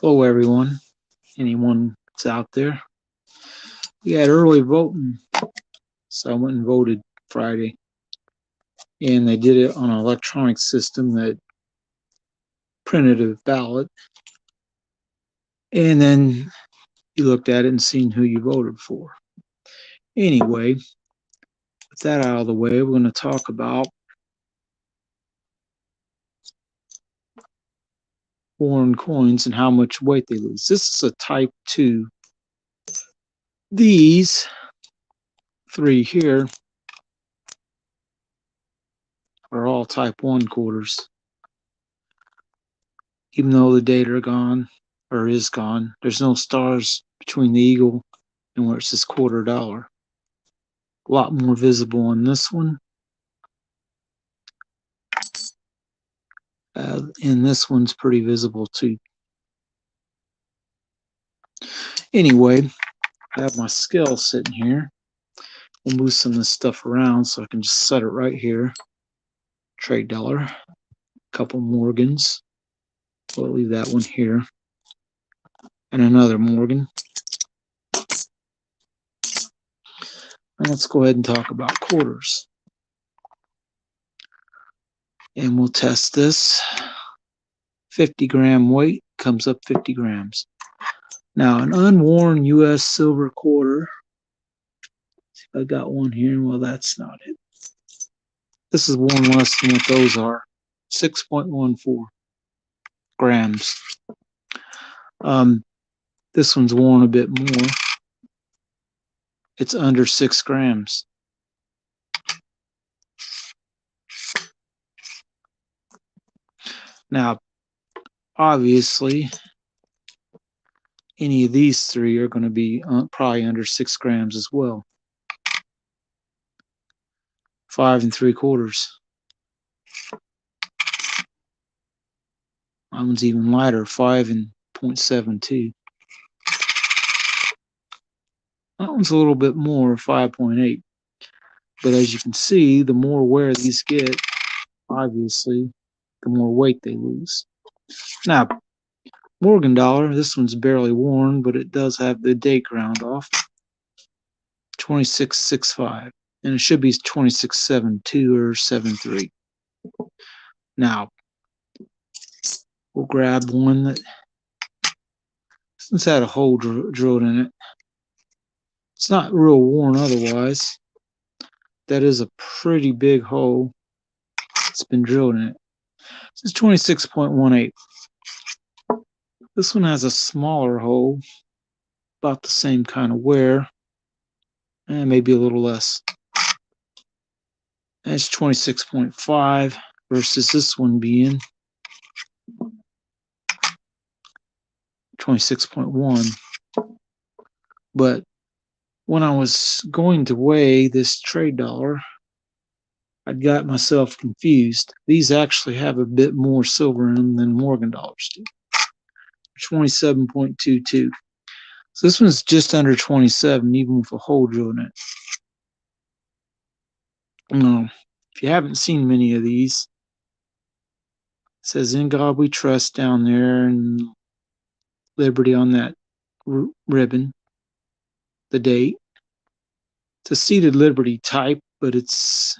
Hello, everyone. Anyone that's out there? We had early voting, so I went and voted Friday. And they did it on an electronic system that printed a ballot. And then you looked at it and seen who you voted for. Anyway, with that out of the way, we're going to talk about foreign coins and how much weight they lose. This is a type 2. These three here are all type 1 quarters. Even though the date are gone, or is gone, there's no stars between the eagle and where it says $quarter. A lot more visible on this one. And this one's pretty visible too. Anyway, I have my scale sitting here. We'll move some of this stuff around so I can just set it right here. Trade dollar, a couple Morgans. We'll leave that one here. And another Morgan. And let's go ahead and talk about quarters. And we'll test this. 50-gram weight comes up 50 grams. Now, an unworn U.S. silver quarter. See if I got one here. Well, that's not it. This is worn less than what those are. 6.14 grams. This one's worn a bit more. It's under 6 grams. Now, obviously, any of these three are going to be probably under 6 grams as well. 5 3/4. That one's even lighter, 5.72. That one's a little bit more, 5.8. But as you can see, the more wear these get, obviously, the more weight they lose. Now, Morgan dollar, this one's barely worn, but it does have the date ground off. 26.65. And it should be 26.72 or 7.3. Now, we'll grab one that since had a hole drilled in it. It's not real worn otherwise. That is a pretty big hole. It's been drilled in it. This is 26.18. This one has a smaller hole, about the same kind of wear, and maybe a little less. And it's 26.5 versus this one being 26.1. But when I was going to weigh this trade dollar, I'd got myself confused. These actually have a bit more silver in them than Morgan dollars do. 27.22. So this one's just under 27, even with a hole drilled in it. Now, if you haven't seen many of these, it says "In God We Trust" down there and Liberty on that ribbon, the date. It's a seated Liberty type, but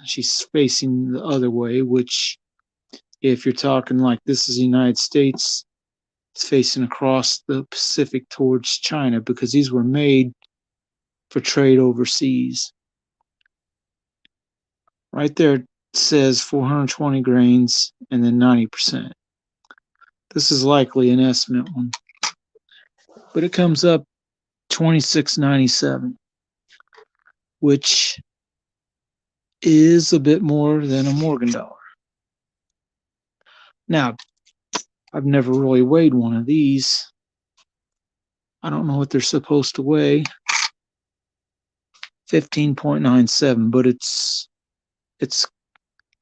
she's facing the other way, which if you're talking like this is the United States, it's facing across the Pacific towards China because these were made for trade overseas. Right there it says 420 grains and then 90%. This is likely an estimate one. But it comes up 26.97, which is a bit more than a Morgan dollar. Now, I've never really weighed one of these. I don't know what they're supposed to weigh. 15.97, but it's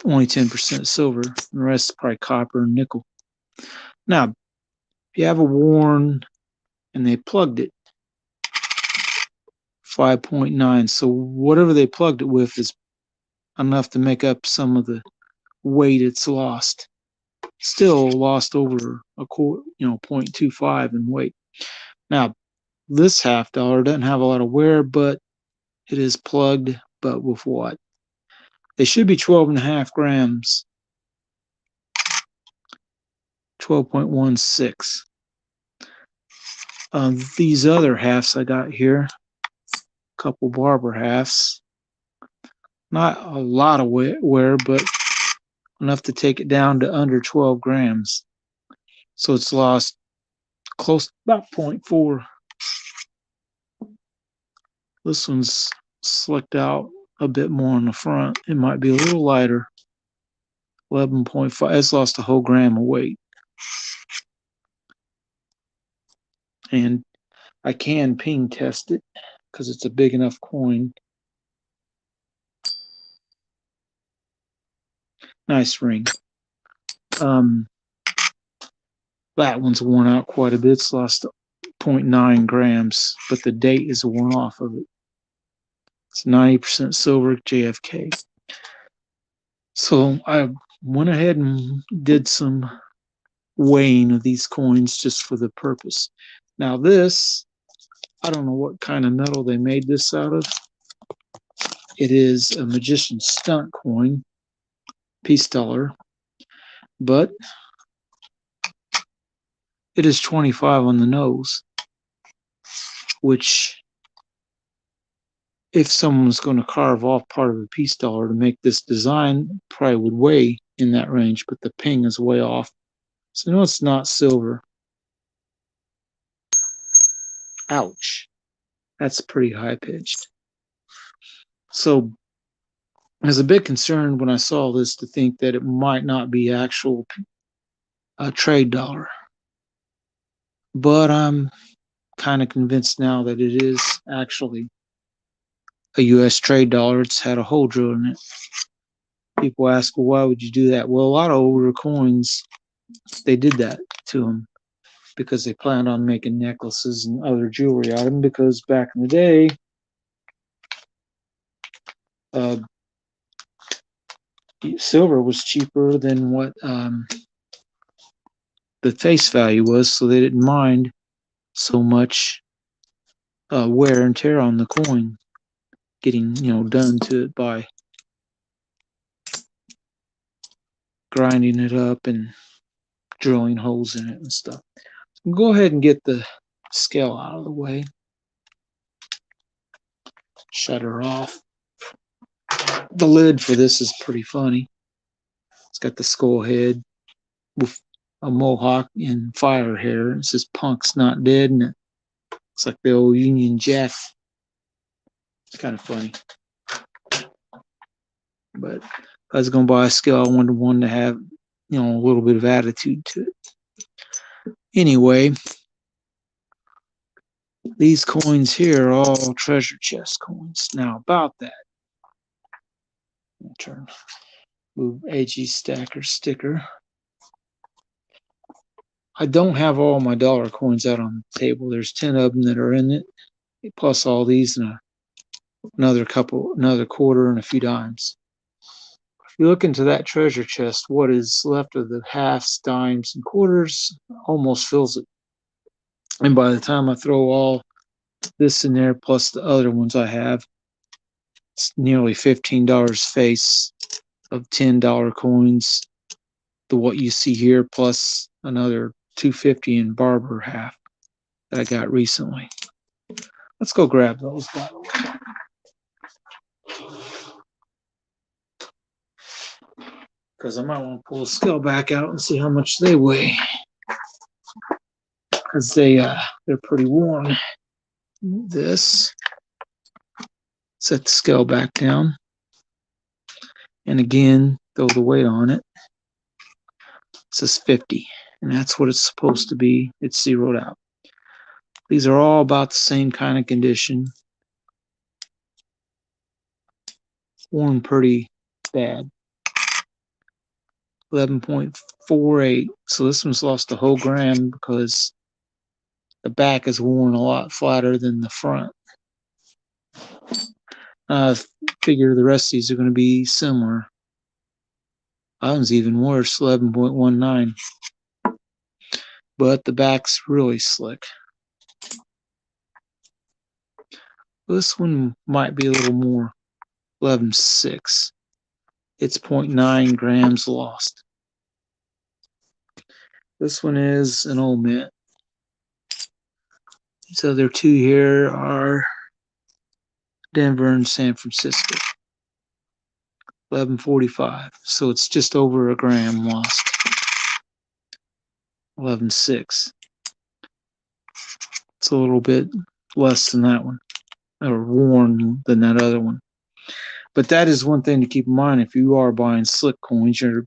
only 10% silver. The rest is probably copper and nickel. Now, if you have a worn and they plugged it, 5.9. So whatever they plugged it with is enough to make up some of the weight it's lost. still lost over a quarter, 0.25 in weight. Now, this half dollar doesn't have a lot of wear, but it is plugged, but with what? They should be 12.5 grams, 12.16. These other halves I got here, a couple Barber halves, not a lot of wear, but enough to take it down to under 12 grams. So it's lost close to about 0.4. This one's slicked out a bit more on the front. It might be a little lighter. 11.5. It's lost a whole gram of weight. And I can ping test it because it's a big enough coin. Nice ring. That one's worn out quite a bit. It's lost 0.9 grams, but the date is worn off of it. It's 90% silver JFK. So I went ahead and did some weighing of these coins just for the purpose. Now this, I don't know what kind of metal they made this out of. It is a Magician Stunt coin, piece dollar, but it is 25 on the nose, which if someone's going to carve off part of a piece dollar to make this design, probably would weigh in that range, but the ping is way off. So no, it's not silver. Ouch. That's pretty high pitched. So I was a bit concerned when I saw this to think that it might not be actual trade dollar. But I'm kind of convinced now that it is actually a U.S. trade dollar. It's had a hole drilled in it. People ask, well, why would you do that? Well, a lot of older coins, they did that to them because they planned on making necklaces and other jewelry out of them, because back in the day, silver was cheaper than what the face value was, so they didn't mind so much wear and tear on the coin getting done to it by grinding it up and drilling holes in it and stuff. So go ahead and get the scale out of the way. Shut her off. The lid for this is pretty funny. It's got the skull head with a mohawk and fire hair. It says "Punk's not dead," and it looks like the old Union Jack. It's kind of funny. But if I was going to buy a scale, I wanted one to have, a little bit of attitude to it. Anyway, these coins here are all treasure chest coins. Now, about that, I'll move AG Stacker sticker. I don't have all my dollar coins out on the table. There's 10 of them that are in it, plus all these and another quarter and a few dimes. If you look into that treasure chest, what is left of the halves, dimes, and quarters almost fills it. And by the time I throw all this in there, plus the other ones I have, it's nearly $15 face of $10 coins. What you see here, plus another $2.50 in Barber half that I got recently. Let's go grab those, by the way. Because I might want to pull the scale back out and see how much they weigh. Because they're pretty worn. This. Set the scale back down. And again, throw the weight on it. It says 50. And that's what it's supposed to be. It's zeroed out. These are all about the same kind of condition. Worn pretty bad. 11.48. So this one's lost a whole gram because the back is worn a lot flatter than the front. I figure the rest of these are going to be similar. That one's even worse, 11.19. But the back's really slick. This one might be a little more, 11.6. It's 0.9 grams lost. This one is an old mint. These other two here are Denver and San Francisco. 11.45. So it's just over a gram lost. 11.6. It's a little bit less than that one, or worn than that other one. But that is one thing to keep in mind. If you are buying slick coins, you're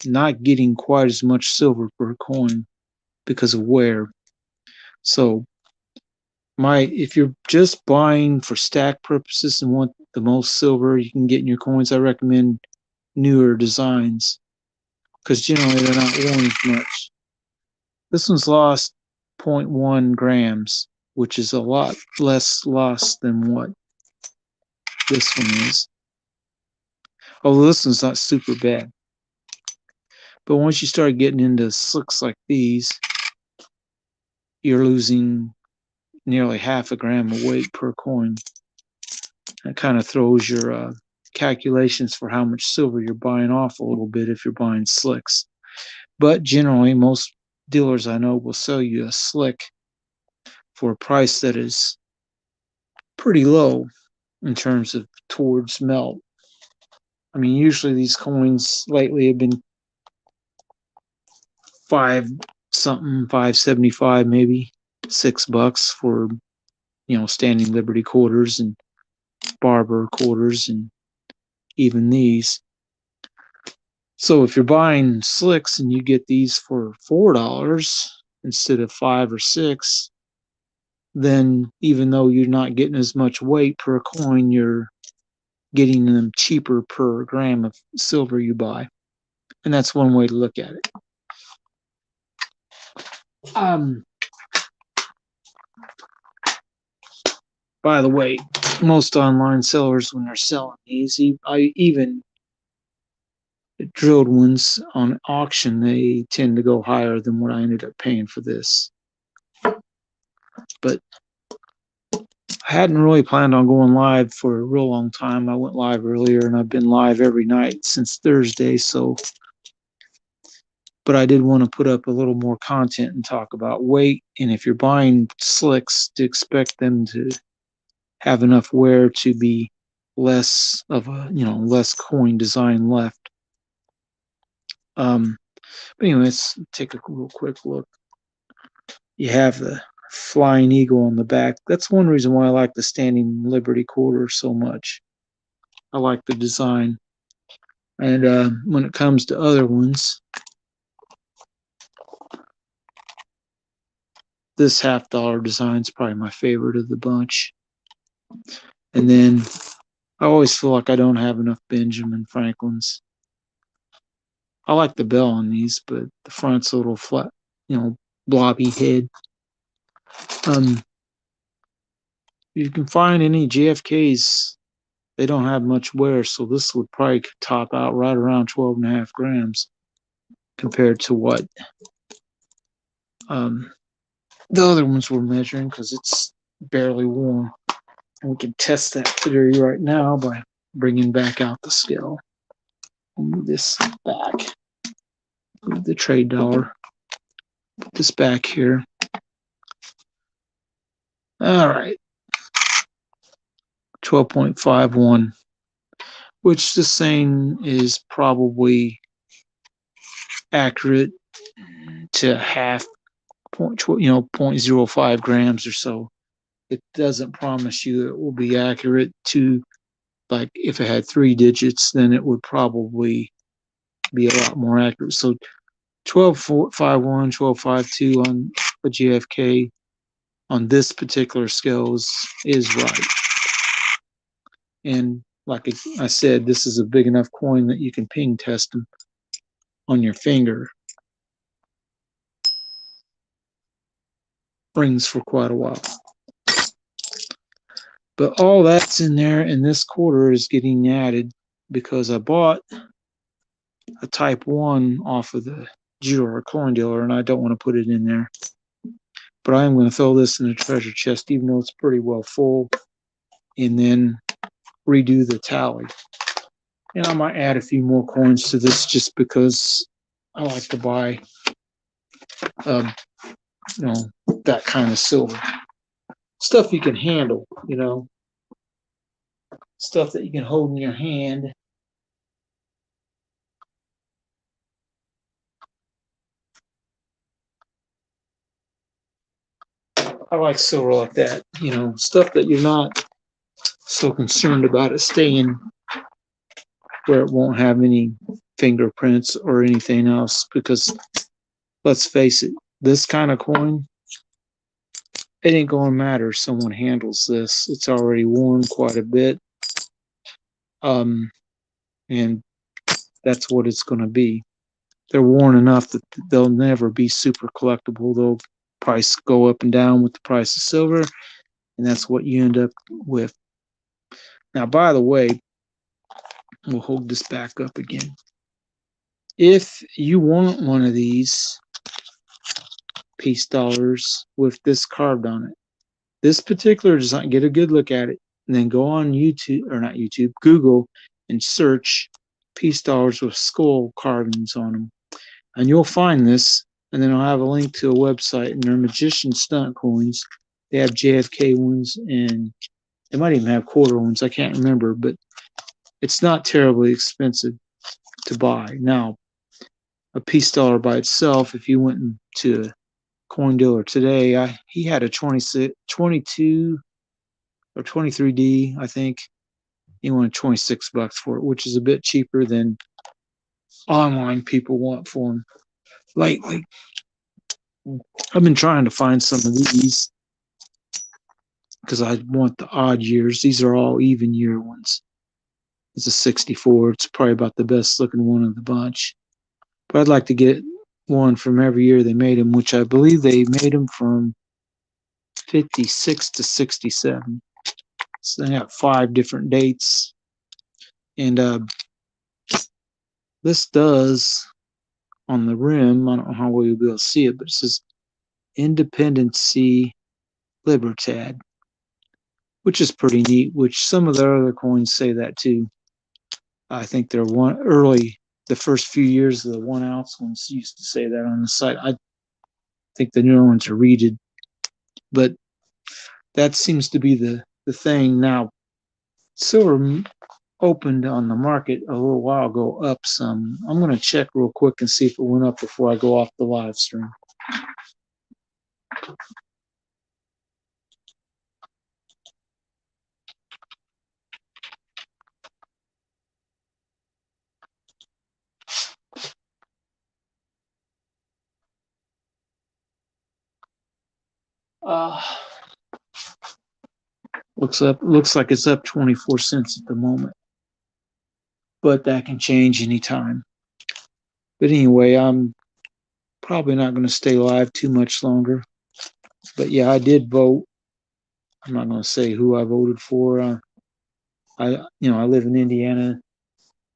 not getting quite as much silver per coin because of wear. So if you're just buying for stack purposes and want the most silver you can get in your coins, I recommend newer designs because generally they're not worn as much. This one's lost 0.1 grams, which is a lot less loss than what this one is. Although this one's not super bad. But once you start getting into slicks like these, you're losing nearly half a gram of weight per coin. That kind of throws your calculations for how much silver you're buying off a little bit if you're buying slicks. But generally, most dealers I know will sell you a slick for a price that is pretty low in terms of towards melt. I mean, usually these coins lately have been $5.75 maybe, $6 for, Standing Liberty quarters and Barber quarters and even these. So if you're buying slicks and you get these for $4 instead of $5 or $6, then even though you're not getting as much weight per coin, you're getting them cheaper per gram of silver you buy. And that's one way to look at it. By the way, most online sellers, when they're selling these, even drilled ones on auction, they tend to go higher than what I ended up paying for this. But I hadn't really planned on going live for a real long time. I went live earlier, and I've been live every night since Thursday. But I did want to put up a little more content and talk about weight. And if you're buying slicks, to expect them to have enough wear to be less of a, less coin design left. But anyway, let's take a real quick look. You have the Flying Eagle on the back. That's one reason why I like the Standing Liberty quarter so much. I like the design. And when it comes to other ones, this $50 design is probably my favorite of the bunch. And then I always feel like I don't have enough Benjamin Franklins. I like the bell on these, but the front's a little flat, blobby head. You can find any JFKs, they don't have much wear, so this would probably top out right around 12.5 grams compared to what the other ones were measuring, because it's barely worn. And we can test that theory right now by bringing back out the scale. I'll move this back. Move the trade dollar. Put this back here. All right. 12.51, which the saying is probably accurate to half, 0.05 grams or so. It doesn't promise you it will be accurate to, like, if it had 3 digits, then it would probably be a lot more accurate. So 12.51, 12.52 on a JFK on this particular scale is right. And like I said, this is a big enough coin that you can ping test them on your finger. Rings for quite a while. But all that's in there, and this quarter is getting added because I bought a Type 1 off of the GR coin dealer, and I don't want to put it in there. But I am going to throw this in the treasure chest, even though it's pretty well full, and then redo the tally. And I might add a few more coins to this just because I like to buy, you know, that kind of silver. Stuff you can handle, you know. Stuff that you can hold in your hand. I like silver like that, you know, stuff that you're not so concerned about it staying where it won't have any fingerprints or anything else. Because let's face it, this kind of coin, it ain't going to matter if someone handles this. It's already worn quite a bit. And that's what it's going to be. They're worn enough that they'll never be super collectible. They'll price go up and down with the price of silver, and that's what you end up with. Now, by the way, we'll hold this back up again. If you want one of these peace dollars with this carved on it, this particular design, get a good look at it, and then go on YouTube, or not YouTube, Google, and search peace dollars with skull carvings on them. And you'll find this, and then I'll have a link to a website, and they're magician stunt coins. They have JFK ones, and they might even have quarter ones. I can't remember, but it's not terribly expensive to buy. Now, a peace dollar by itself, if you went to a coin dealer today, he had a 22 or 23D, I think. He wanted $26 for it, which is a bit cheaper than online people want for them lately. I've been trying to find some of these because I want the odd years. These are all even year ones. It's a 64. It's probably about the best looking one of the bunch. But I'd like to get one from every year they made them, which I believe they made them from 56 to 67. So they got 5 different dates. And this does, on the rim, I don't know how well you'll be able to see it, but it says Independency Libertad, which is pretty neat, which some of the other coins say that too. I think they're the first few years of the 1 ounce ones used to say that on the site. I think the newer ones are reeded, but that seems to be the thing now. Silver opened on the market a little while ago up some. I'm going to check real quick and see if it went up before I go off the live stream. Looks like it's up 24 cents at the moment, but that can change anytime. But anyway, I'm probably not going to stay live too much longer. But yeah, I did vote. I'm not going to say who I voted for. I live in Indiana.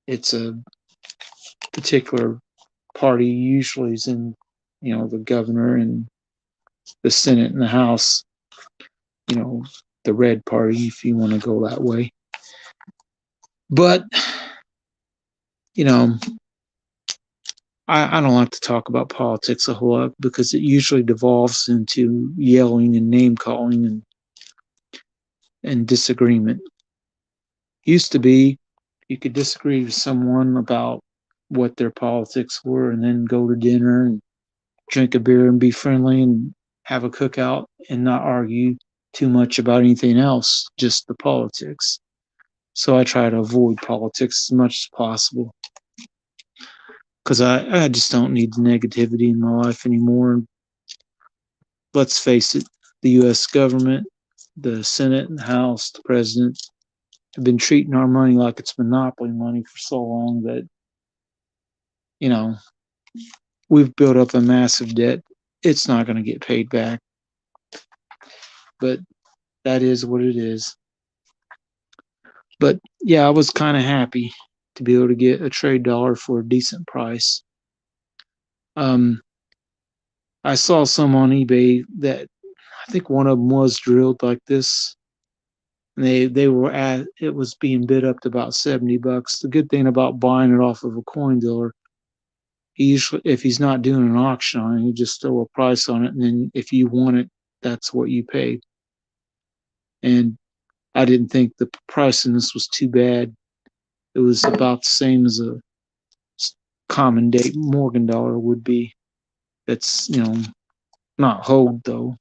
It's a particular party usually is in, the governor and the Senate and the House. The red party, if you want to go that way. But I don't like to talk about politics a whole lot because it usually devolves into yelling and name calling and disagreement. Used to be you could disagree with someone about what their politics were and then go to dinner and drink a beer and be friendly and have a cookout and not argue too much about anything else, just the politics. So I try to avoid politics as much as possible because I just don't need the negativity in my life anymore. Let's face it, the U.S. government, the Senate and the House, the president have been treating our money like it's monopoly money for so long that, we've built up a massive debt. It's not going to get paid back. But that is what it is. But yeah, I was kind of happy to be able to get a trade dollar for a decent price. I saw some on eBay that I think one of them was drilled like this. And they were at, it was being bid up to about $70. The good thing about buying it off of a coin dealer, he usually, if he's not doing an auction on it, he just throw a price on it, and then if you want it, that's what you pay. And I didn't think the price in this was too bad. It was about the same as a common date Morgan dollar would be. That's, not hold though,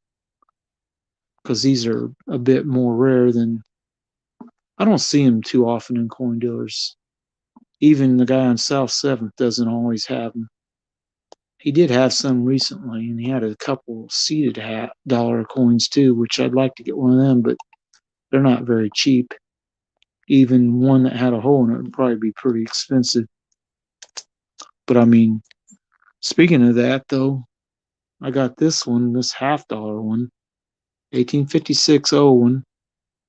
because these are a bit more rare than, I don't see them too often in coin dealers. Even the guy on South 7th doesn't always have them. He did have some recently, and he had a couple seated dollar coins too, which I'd like to get one of them, but they're not very cheap. Even one that had a hole in it would probably be pretty expensive. But I mean, speaking of that though, I got this one, this $half one, 1856 one.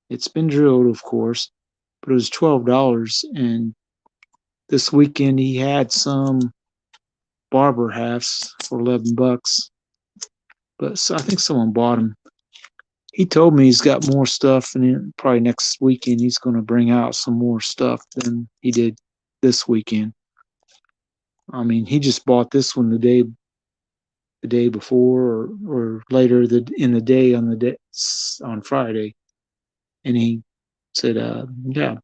It's been drilled, of course, but it was $12. And this weekend he had some barber halves for $11. But so I think someone bought him. He told me he's got more stuff, and probably next weekend he's going to bring out some more stuff than he did this weekend. I mean, he just bought this one the day before, or later in the day on Friday, and he said, "Yeah,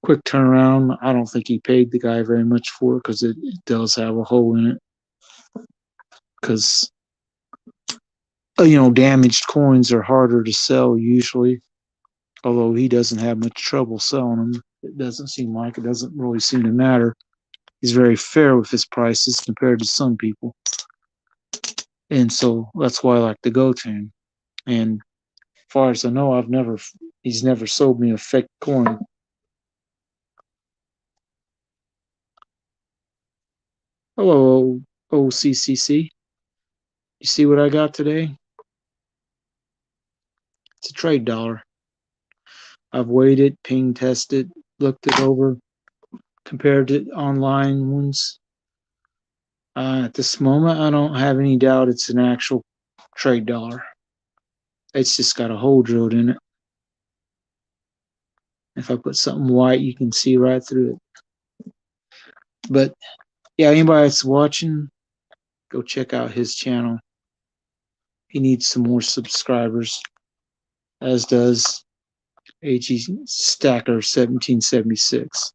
quick turnaround." I don't think he paid the guy very much for it because it does have a hole in it. Because damaged coins are harder to sell usually. Although he doesn't have much trouble selling them, it doesn't seem like it doesn't really seem to matter. He's very fair with his prices compared to some people. And so that's why I like to go to him. And as far as I know, he's never sold me a fake coin. Hello, OCCC. You see what I got today? It's a trade dollar. I've weighed it, ping tested, looked it over, compared it online ones. At this moment, I don't have any doubt it's an actual trade dollar. It's just got a hole drilled in it. If I put something white, you can see right through it. But yeah, anybody that's watching, go check out his channel. He needs some more subscribers, as does AG Stacker 1776.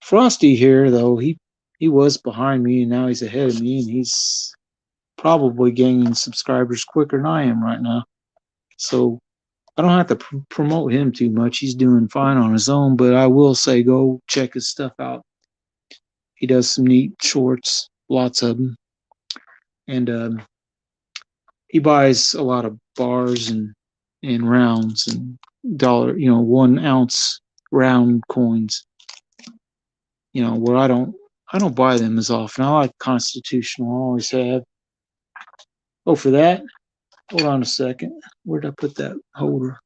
Frosty here, though, he was behind me, and now he's ahead of me, and he's probably gaining subscribers quicker than I am right now. So I don't have to promote him too much. He's doing fine on his own, but I will say go check his stuff out. He does some neat shorts, lots of them. And he buys a lot of bars and rounds and dollar, 1 ounce round coins. Where I don't buy them as often. I like Constitutional, I always have. Oh, for that, hold on a second. Where did I put that holder?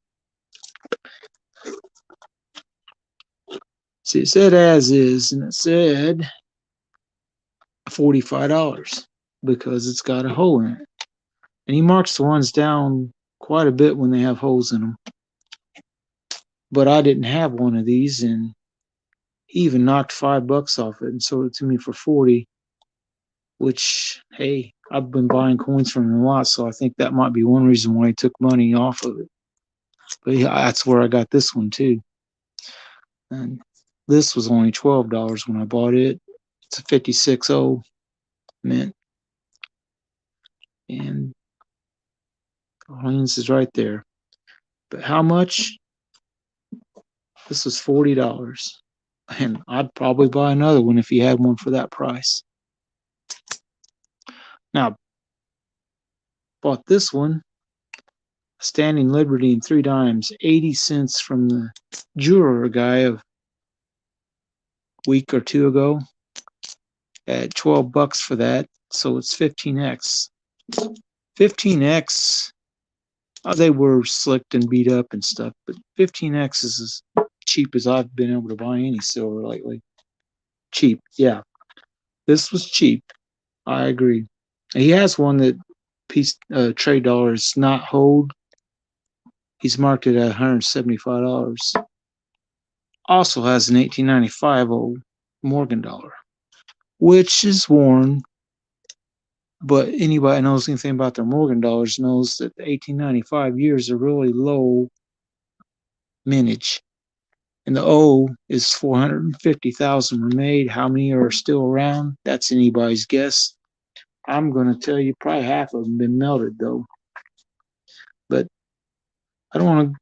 See, it said as is, and it said $45 because it's got a hole in it. And he marks the ones down quite a bit when they have holes in them. But I didn't have one of these, and he even knocked $5 off it and sold it to me for 40. Which, hey, I've been buying coins from him a lot, so I think that might be one reason why he took money off of it. But yeah, that's where I got this one too. And this was only $12 when I bought it. It's a 56.0 mint. And Orleans is right there. But how much? This was $40. And I'd probably buy another one if he had one for that price. Now, bought this one, Standing Liberty in 3 dimes, 80 cents from the jeweler guy a week or two ago at $12 for that. So it's 15x. 15x, they were slicked and beat up and stuff, but 15x is cheap as I've been able to buy any silver lately. Cheap, yeah. This was cheap. I agree. He has one that trade dollars not hold. He's marked it at $175. Also has an 1895 old Morgan dollar, which is worn. But anybody knows anything about their Morgan dollars knows that the 1895 years are really low mintage. And the O is 450,000 were made. How many are still around? That's anybody's guess. I'm going to tell you probably half of them been melted though. But I don't want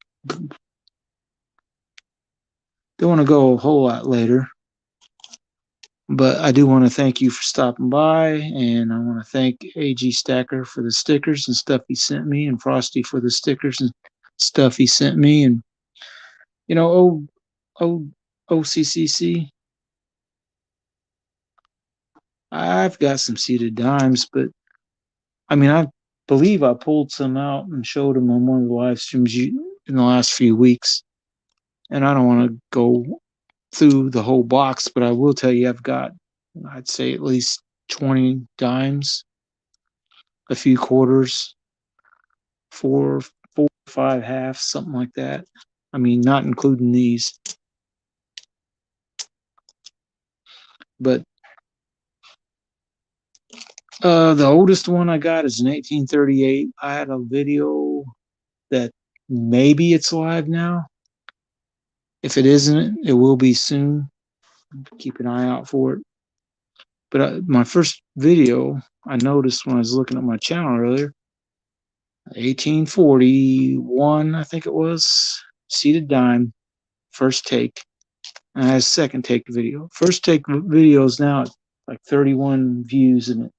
to go a whole lot later. But I do want to thank you for stopping by, and I want to thank AG Stacker for the stickers and stuff he sent me, and Frosty for the stickers and stuff he sent me, and OCCC. I've got some seated dimes, but I mean, I believe I pulled some out and showed them on one of the live streams in the last few weeks, and I don't want to go through the whole box, but I will tell you I've got, I'd say, at least 20 dimes, a few quarters, four, 5 halves, something like that. I mean, not including these. But the oldest one I got is in 1838. I had a video that maybe it's live now. If it isn't, it will be soon. Keep an eye out for it. But my first video, I noticed when I was looking at my channel earlier, 1841, I think it was, seated dime, first take. And I had a second take video. First take videos now like 31 views, and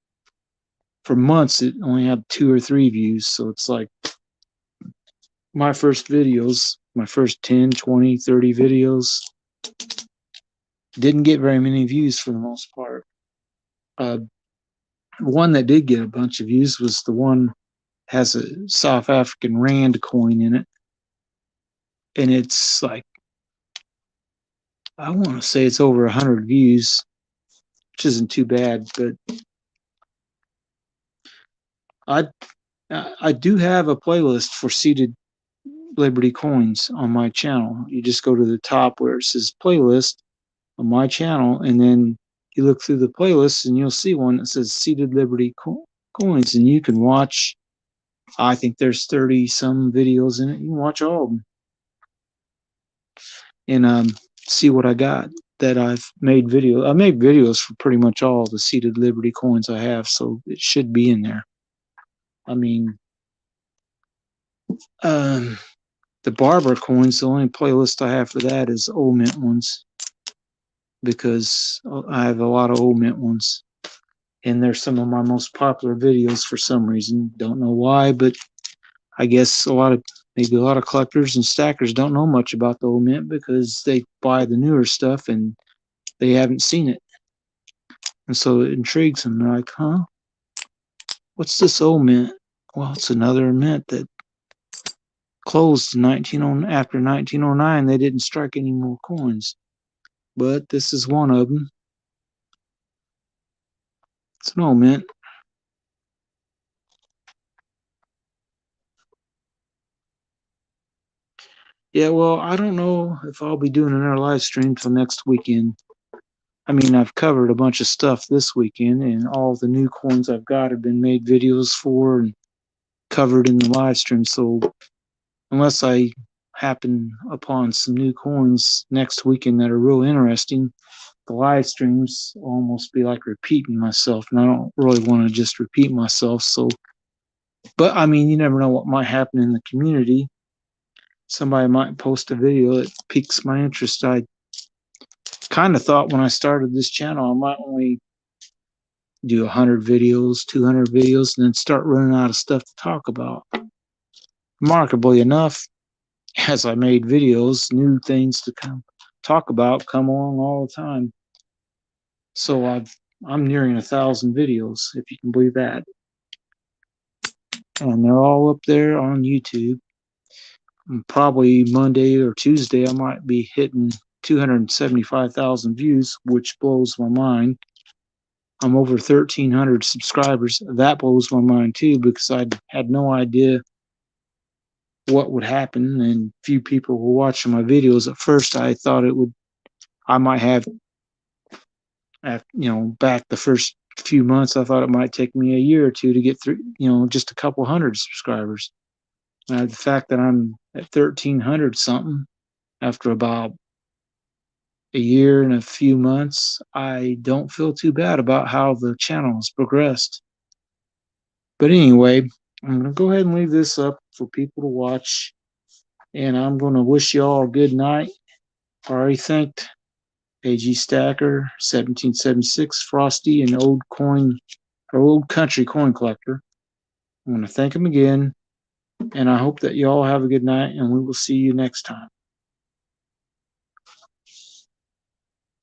for months it only had 2 or 3 views. So it's like my first videos, my first 10, 20, 30 videos didn't get very many views for the most part. One that did get a bunch of views was the one has a South African Rand coin in it. And it's like, I want to say it's over 100 views, which isn't too bad, but I do have a playlist for seated Liberty coins on my channel. You just go to the top where it says playlist on my channel, and then you look through the playlist and you'll see one that says seated Liberty coins, and you can watch, I think there's 30 some videos in it. You can watch all of them and see what I got that I've made video. I made videos for pretty much all the seated Liberty coins I have, so it should be in there. I mean, the Barber coins, the only playlist I have for that is old mint ones, because I have a lot of old mint ones, and they're some of my most popular videos for some reason. Don't know why, but I guess maybe a lot of collectors and stackers don't know much about the old mint because they buy the newer stuff and they haven't seen it, and so it intrigues them. They're like, huh, what's this old mint? Well, it's another mint that closed after 1909. They didn't strike any more coins, but this is one of them. It's an old mint. Yeah, well, I don't know if I'll be doing another live stream till next weekend. I mean, I've covered a bunch of stuff this weekend, and all the new coins I've got have been made videos for and covered in the live stream. So unless I happen upon some new coins next weekend that are real interesting, the live streams will almost be like repeating myself, and I don't really want to just repeat myself. So, but I mean, you never know what might happen in the community. Somebody might post a video that piques my interest. I kind of thought when I started this channel I might only do 100 videos, 200 videos, and then start running out of stuff to talk about. Remarkably enough, as I made videos, new things to talk about come along all the time. So I'm nearing 1,000 videos, if you can believe that. And they're all up there on YouTube. probably Monday or Tuesday, I might be hitting 275,000 views, which blows my mind. I'm over 1,300 subscribers. That blows my mind too, because I had no idea what would happen, and few people were watching my videos. At first, I thought I might have, back the first few months, I thought it might take me a year or two to get through, just a couple hundred subscribers. The fact that I'm at 1,300 something after about a year and a few months, I don't feel too bad about how the channel has progressed. But anyway, I'm going to go ahead and leave this up for people to watch. And I'm going to wish you all a good night. I already thanked AG Stacker, 1776, Frosty, and Old Country Coin Collector. I'm going to thank them again. And I hope that you all have a good night, and we will see you next time.